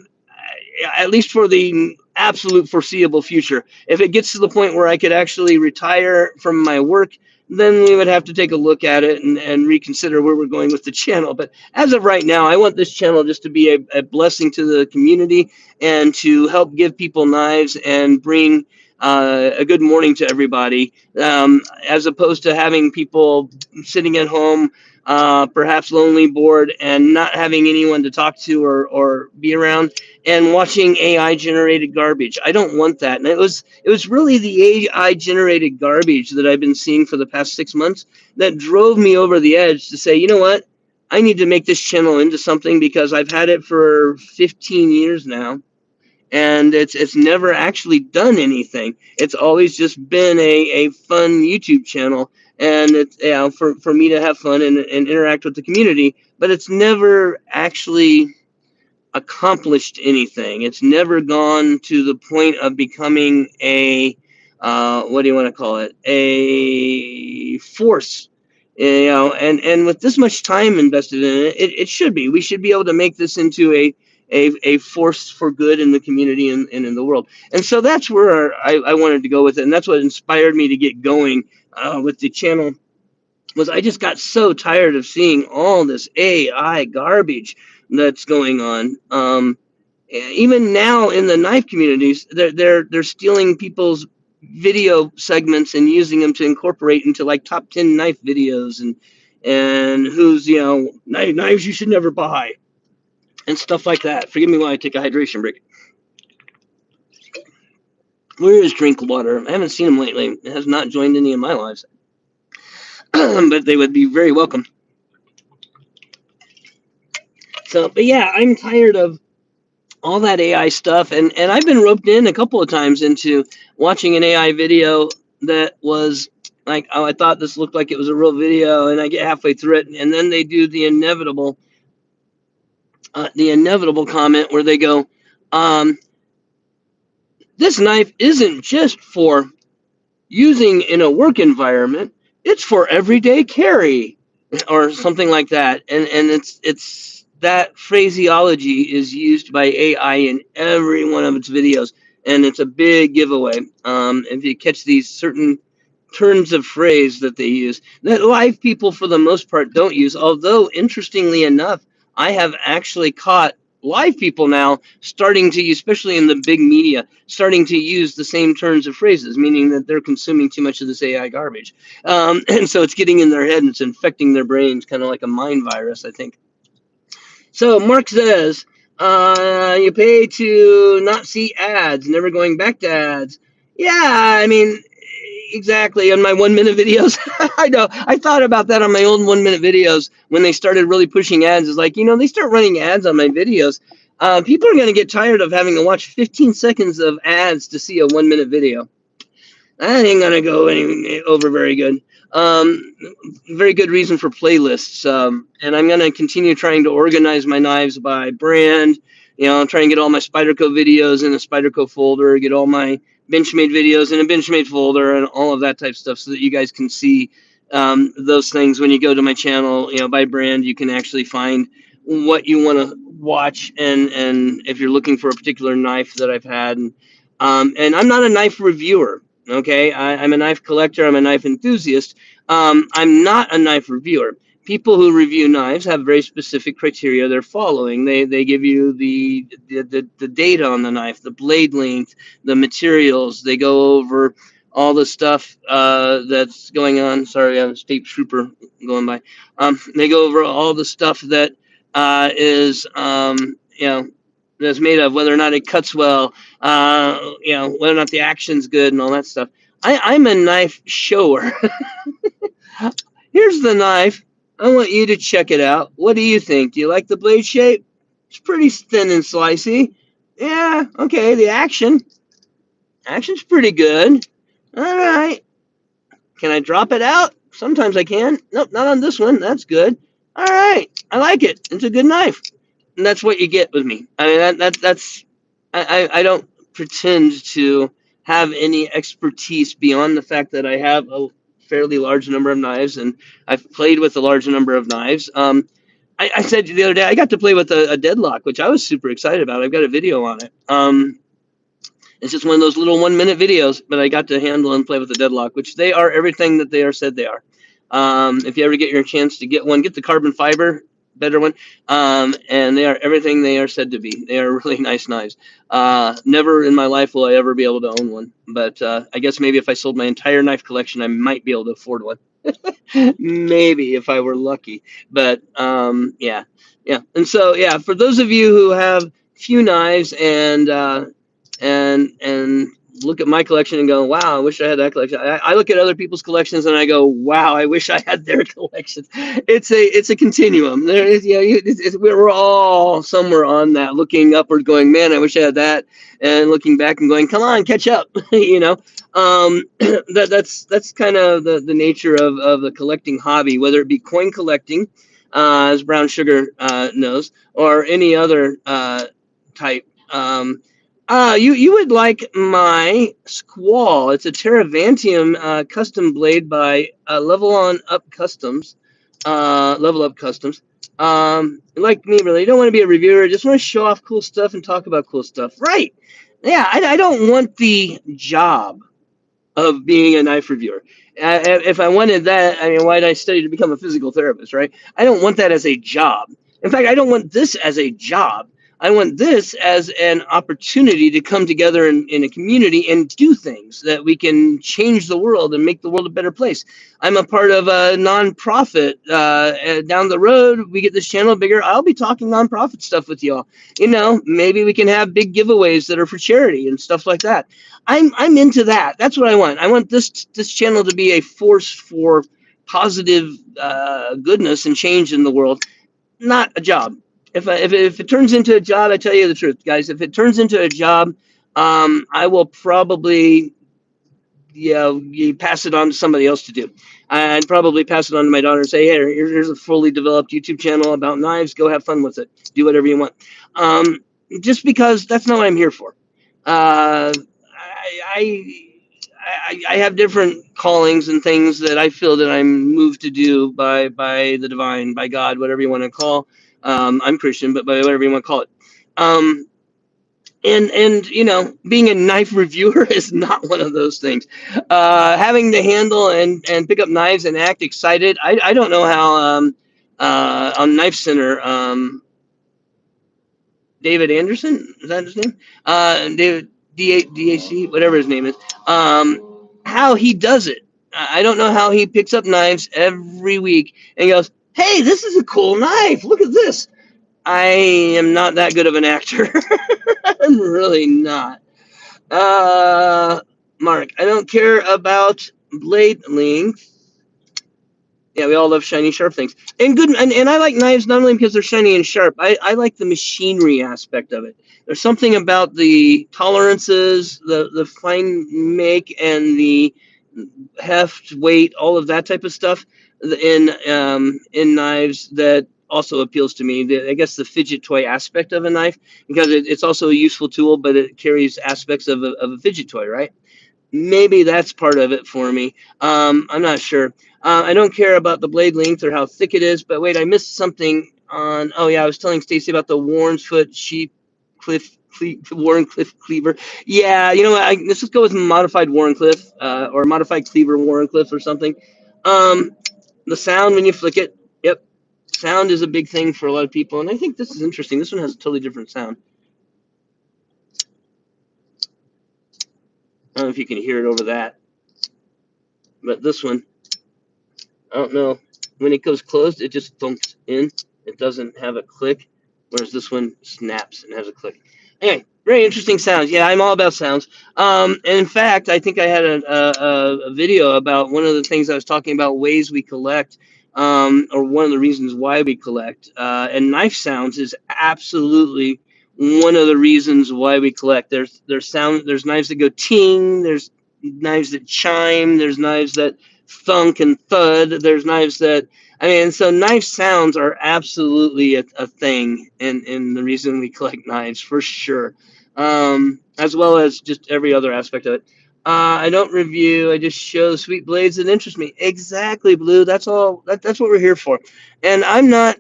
at least for the absolute foreseeable future, if it gets to the point where I could actually retire from my work, then we would have to take a look at it and reconsider where we're going with the channel. But as of right now, I want this channel just to be a blessing to the community and to help give people knives and bring a good morning to everybody, as opposed to having people sitting at home, perhaps lonely, bored, and not having anyone to talk to or be around, and watching AI generated garbage. I don't want that. And it was really the AI generated garbage that I've been seeing for the past 6 months that drove me over the edge to say, you know what? I need to make this channel into something, because I've had it for 15 years now. And it's never actually done anything. It's always just been a fun YouTube channel, and it's for me to have fun and interact with the community. But it's never actually accomplished anything. It's never gone to the point of becoming a what do you want to call it? A force. And with this much time invested in it, it should be. We should be able to make this into a force for good in the community and in the world. And so that's where I wanted to go with it. And that's what inspired me to get going with the channel, was I just got so tired of seeing all this AI garbage that's going on. Even now in the knife communities, they're stealing people's video segments and using them to incorporate into like top 10 knife videos and who's, knives you should never buy and stuff like that. Forgive me while I take a hydration break. Where is Drink Water? I haven't seen him lately. It has not joined any of my lives. But they would be very welcome. So, but yeah, I'm tired of all that AI stuff. And I've been roped in a couple of times into watching an AI video that was like, oh, I thought this looked like it was a real video. And I get halfway through it. And then they do the inevitable comment where they go, this knife isn't just for using in a work environment, it's for everyday carry or something like that. And it's that phraseology is used by AI in every one of its videos, and it's a big giveaway. If you catch these certain turns of phrase that they use that live people for the most part don't use, although interestingly enough, I have actually caught live people now starting to use, especially in the big media, starting to use the same turns of phrases, meaning that they're consuming too much of this AI garbage. And so it's getting in their head and it's infecting their brains, kind of like a mind virus, I think. So Mark says, you pay to not see ads, never going back to ads. Yeah, I mean, exactly. On my 1 minute videos, I know. I thought about that on my old 1 minute videos when they started really pushing ads. It's like, they start running ads on my videos. People are going to get tired of having to watch 15 seconds of ads to see a 1 minute video. That ain't going to go over very good. Very good reason for playlists. And I'm going to continue trying to organize my knives by brand. Try and get all my Spyderco videos in a Spyderco folder, get all my Benchmade videos in a Benchmade folder, and all of that type of stuff, so that you guys can see those things when you go to my channel. By brand, you can actually find what you want to watch, and if you're looking for a particular knife that I've had. And I'm not a knife reviewer. Okay, I'm a knife collector. I'm a knife enthusiast. I'm not a knife reviewer. People who review knives have very specific criteria they're following. They give you the data on the knife, the blade length, the materials. They go over all the stuff that's going on. Sorry, I'm a state trooper going by. They go over all the stuff that is that's made of, whether or not it cuts well, whether or not the action's good and all that stuff. I'm a knife shower. Here's the knife. I want you to check it out. What do you think? Do you like the blade shape? It's pretty thin and slicey. Yeah, okay, the action's pretty good. All right. Can I drop it out? Sometimes I can. Nope, not on this one. That's good. All right, I like it. It's a good knife. And that's what you get with me. I mean, that's I don't pretend to have any expertise beyond the fact that I have a fairly large number of knives, and I've played with a large number of knives. I said the other day I got to play with a deadlock, which I was super excited about. I've got a video on it. It's just one of those little 1 minute videos, but I got to handle and play with the deadlock, which they are everything that they are said they are. If you ever get your chance to get one, get the carbon fiber, better one. And they are everything they are said to be. They are really nice knives. Never in my life will I ever be able to own one, but I guess maybe if I sold my entire knife collection, I might be able to afford one. Maybe if I were lucky. But yeah. And so for those of you who have few knives and look at my collection and go, wow, I wish I had that collection. I look at other people's collections and I go, wow, I wish I had their collections. It's a continuum. There is, we're all somewhere on that, looking upward, going, man, I wish I had that, and looking back and going, come on, catch up. That's kind of the nature of the collecting hobby, whether it be coin collecting, as Brown Sugar knows, or any other type. You would like my Squall. It's a Terravantium custom blade by Level Up Customs. Like me, really. You don't want to be a reviewer. Just want to show off cool stuff and talk about cool stuff. Right. Yeah, I don't want the job of being a knife reviewer. If I wanted that, I mean, why did I study to become a physical therapist, right? I don't want that as a job. In fact, I don't want this as a job. I want this as an opportunity to come together in a community and do things that we can change the world and make the world a better place. I'm a part of a nonprofit. Down the road, we get this channel bigger. I'll be talking nonprofit stuff with y'all. You know, maybe we can have big giveaways that are for charity and stuff like that. I'm into that. That's what I want. I want this channel to be a force for positive goodness and change in the world, not a job. If it turns into a job, I tell you the truth, guys. If it turns into a job, I will probably you pass it on to somebody else to do. I'd probably pass it on to my daughter and say, hey, here's a fully developed YouTube channel about knives. Go have fun with it. Do whatever you want. Just because that's not what I'm here for. Uh, I have different callings and things that I feel that I'm moved to do by the divine, by God, whatever you want to call. I'm Christian, but by whatever you want to call it. And you know, being a knife reviewer is not one of those things. Having to handle and pick up knives and act excited. I don't know how on Knife Center, David Anderson, is that his name? David DAC, whatever his name is. How he does it. I don't know how he picks up knives every week and goes, hey, this is a cool knife. Look at this. I am not that good of an actor. I'm really not. Mark, I don't care about blade length. Yeah, we all love shiny, sharp things. And good, and I like knives not only because they're shiny and sharp. I like the machinery aspect of it. There's something about the tolerances, the fine make, and the heft, weight, all of that type of stuff in knives that also appeals to me. I guess the fidget toy aspect of a knife, because it's also a useful tool, but it carries aspects of a fidget toy, right? Maybe that's part of it for me. I'm not sure. I don't care about the blade length or how thick it is, but wait, I missed something on. Oh yeah, I was telling Stacy about the Warrenfoot sheep Warrenclyffe cleaver. Yeah, you know what? Let's just go with modified Warrenclyffe or modified cleaver Warrenclyffe or something. The sound when you flick it. Yep, sound is a big thing for a lot of people, and I think this is interesting. This one has a totally different sound. I don't know if you can hear it over that, but this one, I don't know. When it goes closed, it just thumps in. It doesn't have a click, whereas this one snaps and has a click. Anyway, very interesting sounds. Yeah, I'm all about sounds. And in fact, I think I had a video about one of the things I was talking about, ways we collect, or one of the reasons why we collect. And knife sounds is absolutely one of the reasons why we collect. There's knives that go ting. There's knives that chime. There's knives that thunk and thud. There's knives that, I mean, so knife sounds are absolutely a thing, and the reason we collect knives for sure, as well as just every other aspect of it. I don't review. I just show sweet blades that interest me. Exactly, Blue. That's all. That's what we're here for. And I'm not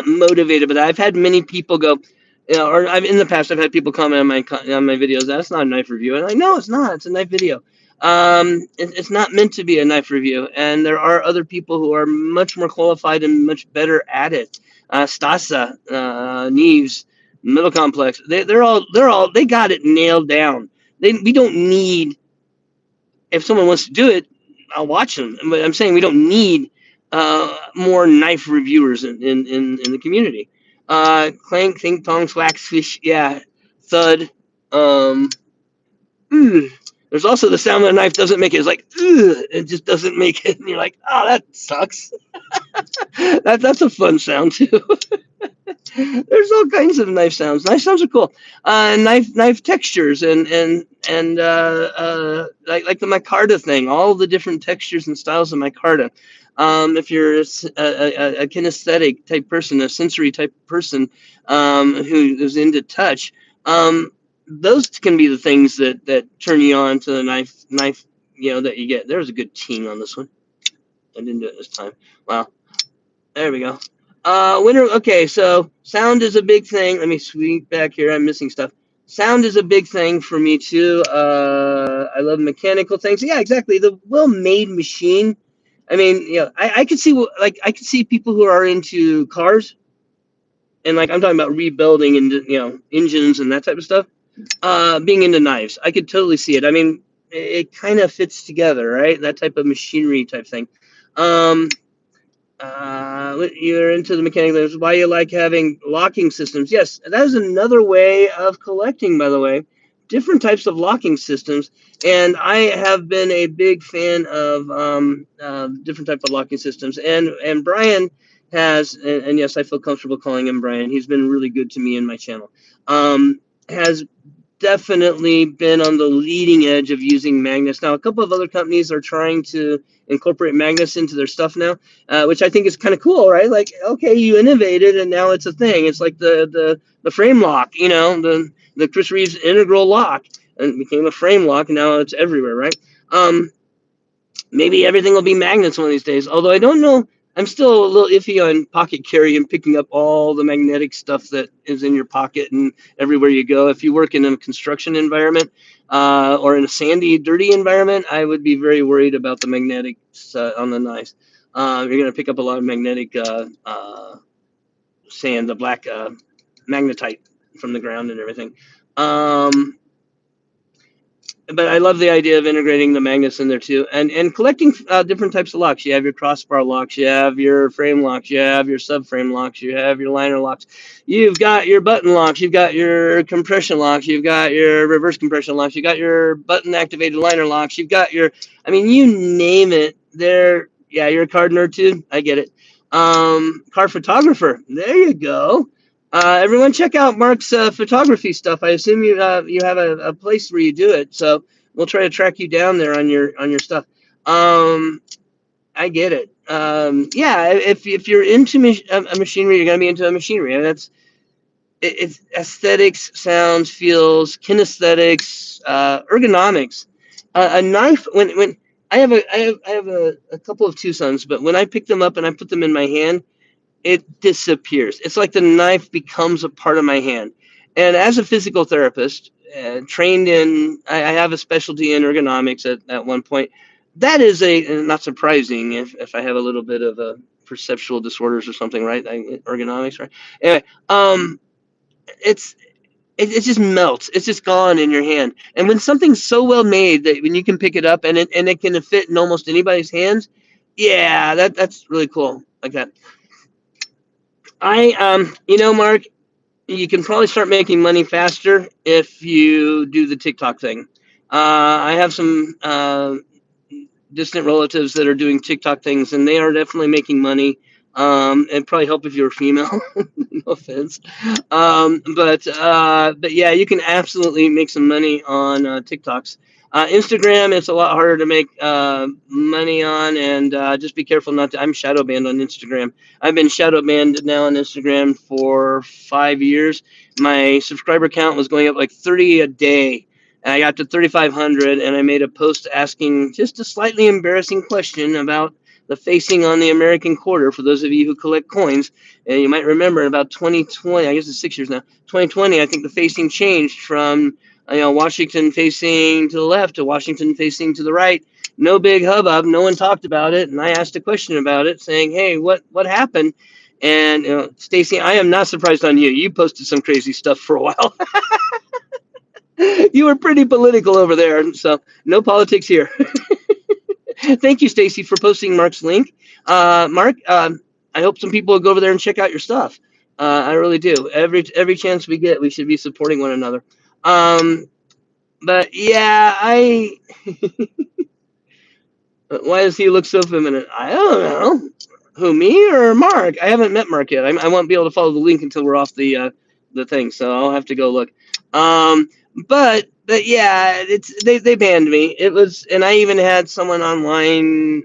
motivated, but I've had many people go, you know, or in the past I've had people comment on my videos. That's not a knife review, and I'm like, no, it's not. It's a knife video. It's not meant to be a knife review, and there are other people who are much more qualified and much better at it. Stasa, Neves, Middle Complex, they got it nailed down. We don't need, if someone wants to do it, I'll watch them. But I'm saying we don't need more knife reviewers in the community. Clank, think, tong, swag, swish, yeah, thud. There's also the sound that a knife doesn't make. It's like, it just doesn't make it. And you're like, oh, that sucks. That's a fun sound too. There's all kinds of knife sounds. Knife sounds are cool. Knife textures and like the micarta thing. All the different textures and styles of micarta. If you're a kinesthetic type person, a sensory type person who's into touch, those can be the things that turn you on to the knife. You know that you get. There's a good ting on this one. I didn't do it this time. Wow. There we go. Winter. Okay, so sound is a big thing. Let me sweep back here. I'm missing stuff. Sound is a big thing for me too. I love mechanical things. Yeah, exactly. The well-made machine. I mean, yeah, I could see people who are into cars and like I'm talking about rebuilding and engines and that type of stuff. Being into knives, I could totally see it. I mean, it kind of fits together, right? That type of machinery type thing. Um, you're into the mechanics. Why you like having locking systems? Yes, that is another way of collecting, by the way. Different types of locking systems, and I have been a big fan of different type of locking systems. And Brian has, and yes, I feel comfortable calling him Brian. He's been really good to me in my channel. Has definitely been on the leading edge of using magnets. Now, a couple of other companies are trying to incorporate magnets into their stuff now, which I think is kind of cool, right? Like, okay, you innovated and now it's a thing. It's like the frame lock, the Chris Reeves integral lock, and it became a frame lock, and now it's everywhere, right? Maybe everything will be magnets one of these days. Although I don't know, I'm still a little iffy on pocket carry and picking up all the magnetic stuff that is in your pocket and everywhere you go. If you work in a construction environment or in a sandy, dirty environment, I would be very worried about the magnetics on the knives. You're going to pick up a lot of magnetic sand, the black magnetite from the ground and everything. But I love the idea of integrating the magnets in there too, and collecting different types of locks. You have your crossbar locks, you have your frame locks, you have your subframe locks, you have your liner locks, you've got your button locks, you've got your compression locks, you've got your reverse compression locks, you got your button activated liner locks, you've got your, I mean, you name it. There, yeah, you're a card nerd too. I get it. Car photographer. There you go. Everyone, check out Mark's photography stuff. I assume you have a place where you do it, so we'll try to track you down there on your stuff. I get it. Yeah, if you're into a machinery, you're gonna be into a machinery, and it's aesthetics, sounds, feels, kinesthetics, ergonomics. A knife. When I have a couple of Tucsons, but when I pick them up and I put them in my hand, it disappears. It's like the knife becomes a part of my hand. And as a physical therapist, trained in, I have a specialty in ergonomics at one point. That is not surprising if I have a little bit of a perceptual disorders or something, right? Ergonomics, right? Anyway, it just melts. It's just gone in your hand. And when something's so well made that when you can pick it up and it can fit in almost anybody's hands, yeah, that's really cool. Like that. Mark, you can probably start making money faster if you do the TikTok thing. I have some distant relatives that are doing TikTok things, and they are definitely making money. It'd probably help if you were female. No offense, but yeah, you can absolutely make some money on TikToks. Instagram, it's a lot harder to make money on, and just be careful not to. I'm shadow banned on Instagram. I've been shadow banned now on Instagram for 5 years. My subscriber count was going up like 30 a day. And I got to 3,500, and I made a post asking just a slightly embarrassing question about the facing on the American quarter. For those of you who collect coins, and you might remember in about 2020, I guess it's 6 years now, 2020, I think the facing changed from Washington facing to the left to Washington facing to the right. No big hubbub. No one talked about it. And I asked a question about it saying, hey, what happened? And Stacy, I am not surprised on you. You posted some crazy stuff for a while. You were pretty political over there. So no politics here. Thank you, Stacy, for posting Mark's link. Mark, I hope some people will go over there and check out your stuff. I really do. Every chance we get, we should be supporting one another. But yeah, why does he look so feminine? I don't know. Who, me or Mark? I haven't met Mark yet. I won't be able to follow the link until we're off the thing, so I'll have to go look. But yeah, they banned me. It was, and I even had someone online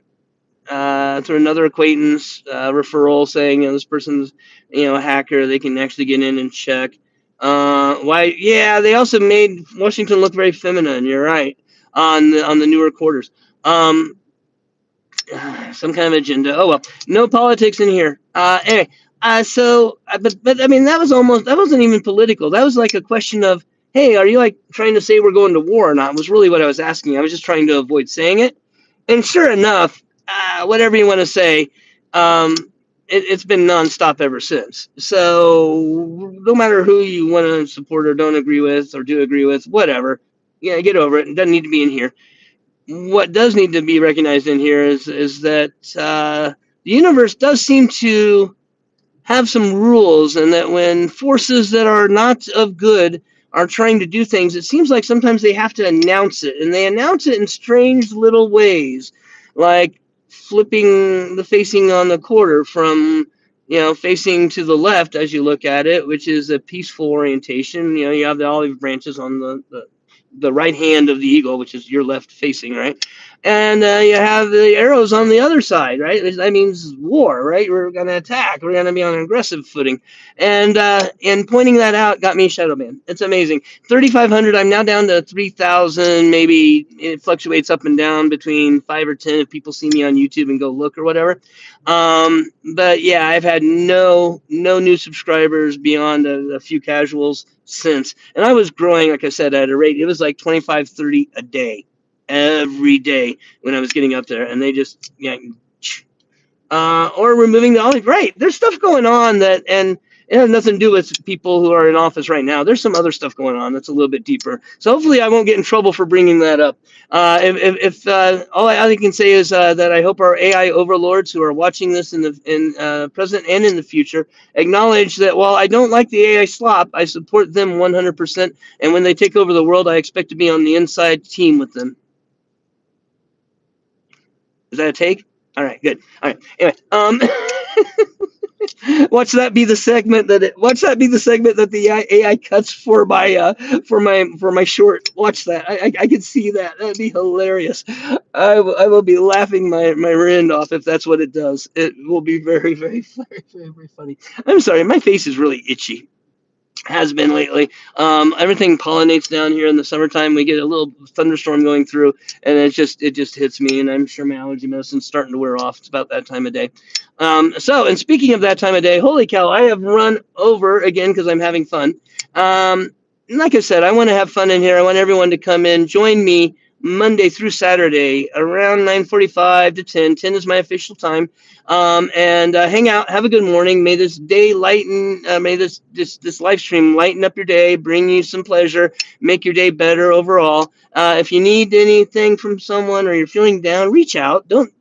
through another acquaintance referral saying, this person's a hacker. They can actually get in and check. Why? Yeah, they also made Washington look very feminine. You're right on the newer quarters. Some kind of agenda. Oh well, no politics in here. Anyway, but I mean that wasn't even political. That was like a question of, hey, are you like trying to say we're going to war or not? Was really what I was asking. I was just trying to avoid saying it. And sure enough, whatever you want to say, it's been nonstop ever since. So no matter who you want to support or don't agree with or do agree with, whatever, yeah, get over it. It doesn't need to be in here. What does need to be recognized in here is that the universe does seem to have some rules, and that when forces that are not of good are trying to do things, it seems like sometimes they have to announce it, and they announce it in strange little ways, like flipping the facing on the quarter from facing to the left as you look at it, which is a peaceful orientation. You have the olive branches on the right hand of the eagle, which is your left facing, right? And you have the arrows on the other side, right? That means war, right? We're going to attack. We're going to be on an aggressive footing. And pointing that out got me shadow banned. It's amazing. 3,500. I'm now down to 3,000. Maybe it fluctuates up and down between 5 or 10 if people see me on YouTube and go look or whatever. But yeah, I've had no new subscribers beyond a few casuals since. And I was growing, like I said, at a rate. It was like 25, 30 a day, every day when I was getting up there. And they just, or removing the olive. Right. There's stuff going on and it has nothing to do with people who are in office right now. There's some other stuff going on that's a little bit deeper. So hopefully I won't get in trouble for bringing that up. If all I can say is that I hope our AI overlords who are watching this in the present and in the future acknowledge that while I don't like the AI slop, I support them 100%. And when they take over the world, I expect to be on the inside team with them. Is that a take? All right, good. All right. Anyway, watch that be the segment that the AI cuts for my short. Watch that. I can see that. That'd be hilarious. I will be laughing my rear end off if that's what it does. It will be very, very, very, very, very funny. I'm sorry, my face is really itchy. Has been lately. Everything pollinates down here in the summertime. We get a little thunderstorm going through, and it just hits me. And I'm sure my allergy medicine's starting to wear off. It's about that time of day. And speaking of that time of day, holy cow, I have run over again because I'm having fun. Like I said, I want to have fun in here. I want everyone to come in, join me Monday through Saturday around 9:45 to 10. 10 is my official time. And hang out, have a good morning. May this day lighten, may this live stream lighten up your day, bring you some pleasure, make your day better overall. If you need anything from someone or you're feeling down, reach out. Don't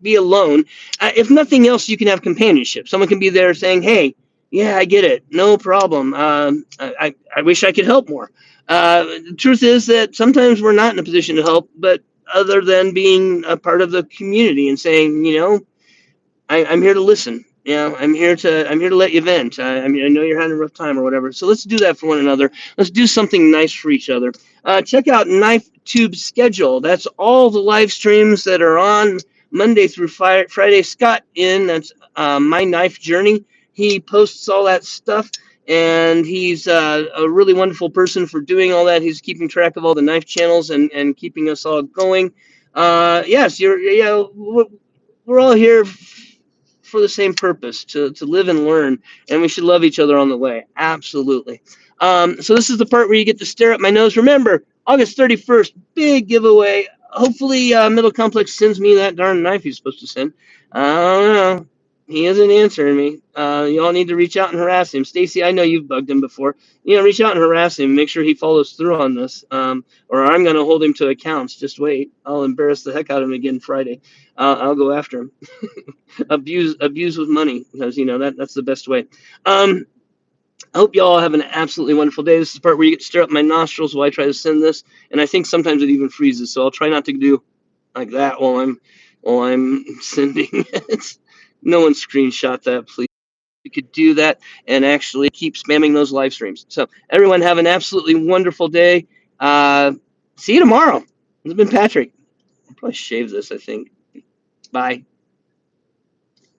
be alone. If nothing else, you can have companionship. Someone can be there saying, hey, yeah, I get it. No problem. I wish I could help more. The truth is that sometimes we're not in a position to help, but other than being a part of the community and saying, I'm here to listen. I'm here to let you vent. I know you're having a rough time or whatever. So let's do that for one another. Let's do something nice for each other. Check out Knife Tube schedule. That's all the live streams that are on Monday through Friday. Scott that's My Knife Journey. He posts all that stuff, and he's a really wonderful person for doing all that. He's keeping track of all the knife channels and keeping us all going. Yes, we're all here for the same purpose, to live and learn, and we should love each other on the way. Absolutely. So this is the part where you get to stare at my nose. Remember, August 31st, big giveaway. Hopefully Middle Complex sends me that darn knife he's supposed to send. I don't know. He isn't answering me. You all need to reach out and harass him. Stacy, I know you've bugged him before. Reach out and harass him. Make sure he follows through on this, or I'm going to hold him to accounts. Just wait. I'll embarrass the heck out of him again Friday. I'll go after him. abuse with money, because that's the best way. I hope you all have an absolutely wonderful day. This is the part where you get to stir up my nostrils while I try to send this, and I think sometimes it even freezes. So I'll try not to do like that while I'm sending it. No one screenshot that, please. You could do that and actually keep spamming those live streams. So everyone have an absolutely wonderful day. See you tomorrow. This has been Patrick. I'll probably shave this, I think. Bye.